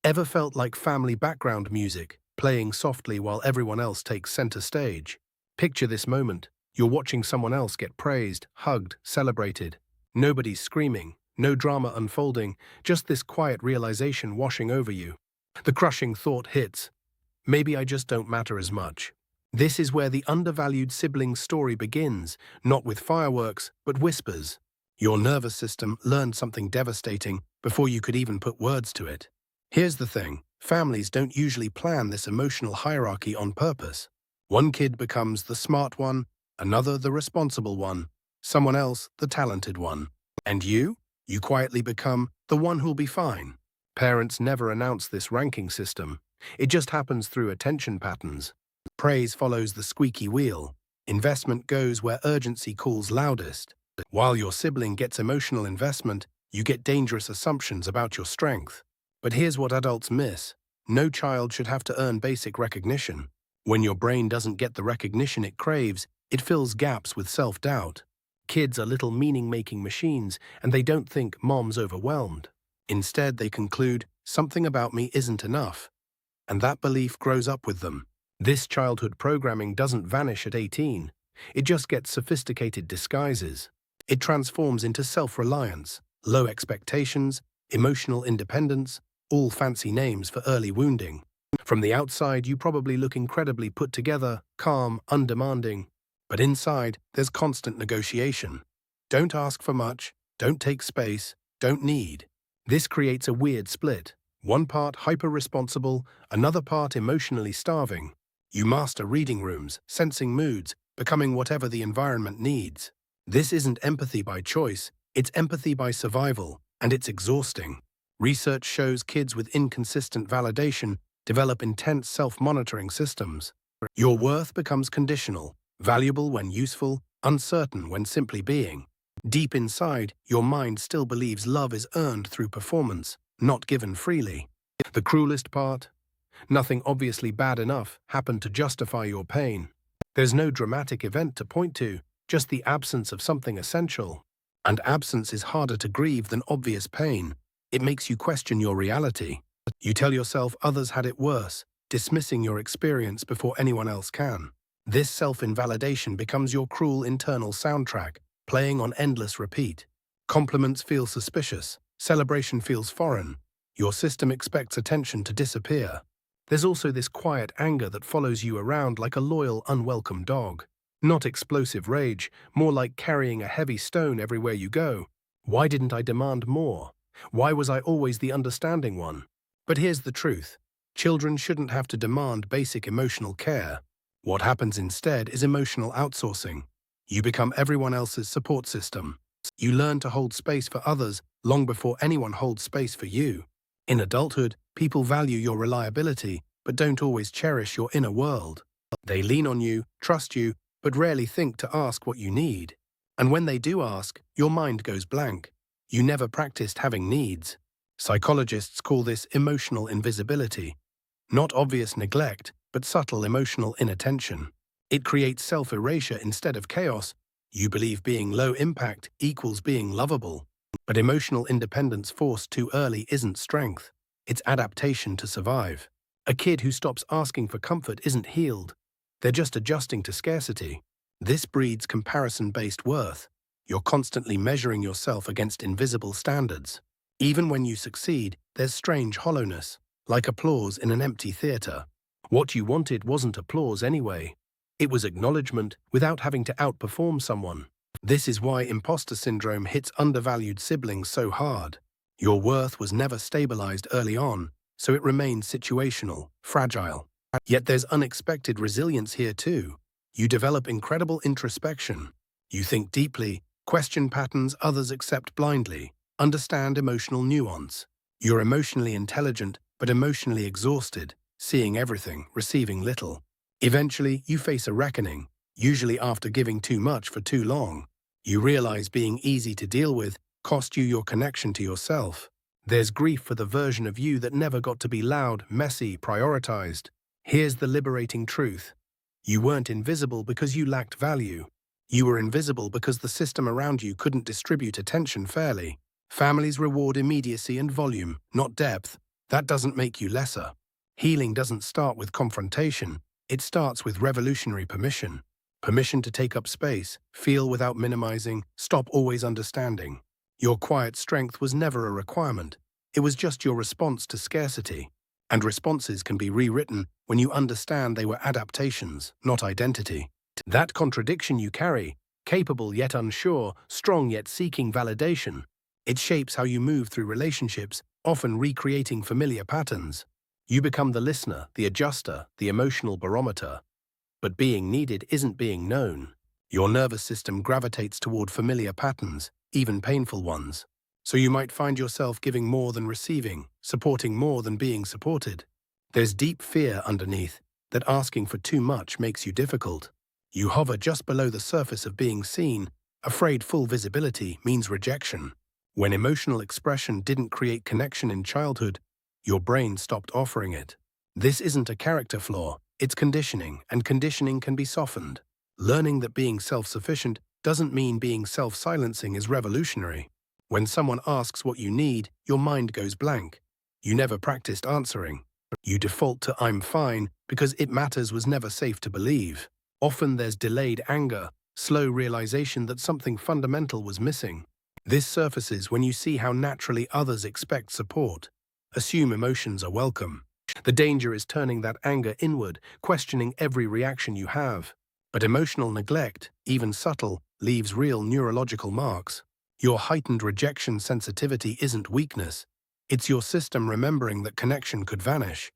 Ever felt like family background music, playing softly while everyone else takes center stage? Picture this moment. You're watching someone else get praised, hugged, celebrated. Nobody's screaming, no drama unfolding, just this quiet realization washing over you. The crushing thought hits, maybe I just don't matter as much. This is where the undervalued sibling story begins, not with fireworks, but whispers. Your nervous system learned something devastating before you could even put words to it. Here's the thing, families don't usually plan this emotional hierarchy on purpose. One kid becomes the smart one, another the responsible one, someone else the talented one. And you quietly become the one who'll be fine. Parents never announce this ranking system. It just happens through attention patterns. Praise follows the squeaky wheel. Investment goes where urgency calls loudest. While your sibling gets emotional investment, you get dangerous assumptions about your strength. But here's what adults miss. No child should have to earn basic recognition. When your brain doesn't get the recognition it craves, it fills gaps with self-doubt. Kids are little meaning-making machines, and they don't think mom's overwhelmed. Instead, they conclude, something about me isn't enough. And that belief grows up with them. This childhood programming doesn't vanish at 18. It just gets sophisticated disguises. It transforms into self-reliance, low expectations, emotional independence, all fancy names for early wounding. From the outside, you probably look incredibly put together, calm, undemanding. But inside, there's constant negotiation. Don't ask for much, don't take space, don't need. This creates a weird split. One part hyper-responsible, another part emotionally starving. You master reading rooms, sensing moods, becoming whatever the environment needs. This isn't empathy by choice, it's empathy by survival, and it's exhausting. Research shows kids with inconsistent validation develop intense self-monitoring systems. Your worth becomes conditional, valuable when useful, uncertain when simply being. Deep inside, your mind still believes love is earned through performance, not given freely. The cruelest part? Nothing obviously bad enough happened to justify your pain. There's no dramatic event to point to, just the absence of something essential. And absence is harder to grieve than obvious pain. It makes you question your reality. You tell yourself others had it worse, dismissing your experience before anyone else can. This self-invalidation becomes your cruel internal soundtrack, playing on endless repeat. Compliments feel suspicious, celebration feels foreign. Your system expects attention to disappear. There's also this quiet anger that follows you around like a loyal, unwelcome dog. Not explosive rage, more like carrying a heavy stone everywhere you go. Why didn't I demand more? Why was I always the understanding one? But here's the truth. Children shouldn't have to demand basic emotional care. What happens instead is emotional outsourcing. You become everyone else's support system. You learn to hold space for others long before anyone holds space for you. In adulthood, people value your reliability, but don't always cherish your inner world. They lean on you, trust you, but rarely think to ask what you need. And when they do ask, your mind goes blank. You never practiced having needs. Psychologists call this emotional invisibility. Not obvious neglect, but subtle emotional inattention. It creates self-erasure instead of chaos. You believe being low impact equals being lovable. But emotional independence forced too early isn't strength. It's adaptation to survive. A kid who stops asking for comfort isn't healed. They're just adjusting to scarcity. This breeds comparison-based worth. You're constantly measuring yourself against invisible standards. Even when you succeed, there's strange hollowness, like applause in an empty theater. What you wanted wasn't applause anyway. It was acknowledgement without having to outperform someone. This is why imposter syndrome hits undervalued siblings so hard. Your worth was never stabilized early on, so it remains situational, fragile. Yet there's unexpected resilience here too. You develop incredible introspection. You think deeply, question patterns others accept blindly, understand emotional nuance. You're emotionally intelligent, but emotionally exhausted, seeing everything, receiving little. Eventually, you face a reckoning, usually after giving too much for too long. You realize being easy to deal with cost you your connection to yourself. There's grief for the version of you that never got to be loud, messy, prioritized. Here's the liberating truth. You weren't invisible because you lacked value. You were invisible because the system around you couldn't distribute attention fairly. Families reward immediacy and volume, not depth. That doesn't make you lesser. Healing doesn't start with confrontation, it starts with revolutionary permission. Permission to take up space, feel without minimizing, stop always understanding. Your quiet strength was never a requirement. It was just your response to scarcity. And responses can be rewritten when you understand they were adaptations, not identity. That contradiction you carry, capable yet unsure, strong yet seeking validation, it shapes how you move through relationships, often recreating familiar patterns. You become the listener, the adjuster, the emotional barometer. But being needed isn't being known. Your nervous system gravitates toward familiar patterns, even painful ones. So you might find yourself giving more than receiving, supporting more than being supported. There's deep fear underneath, that asking for too much makes you difficult. You hover just below the surface of being seen, afraid full visibility means rejection. When emotional expression didn't create connection in childhood, your brain stopped offering it. This isn't a character flaw, it's conditioning, and conditioning can be softened. Learning that being self-sufficient doesn't mean being self-silencing is revolutionary. When someone asks what you need, your mind goes blank. You never practiced answering. You default to "I'm fine" because "it matters" was never safe to believe. Often there's delayed anger, slow realization that something fundamental was missing. This surfaces when you see how naturally others expect support. Assume emotions are welcome. The danger is turning that anger inward, questioning every reaction you have. But emotional neglect, even subtle, leaves real neurological marks. Your heightened rejection sensitivity isn't weakness. It's your system remembering that connection could vanish.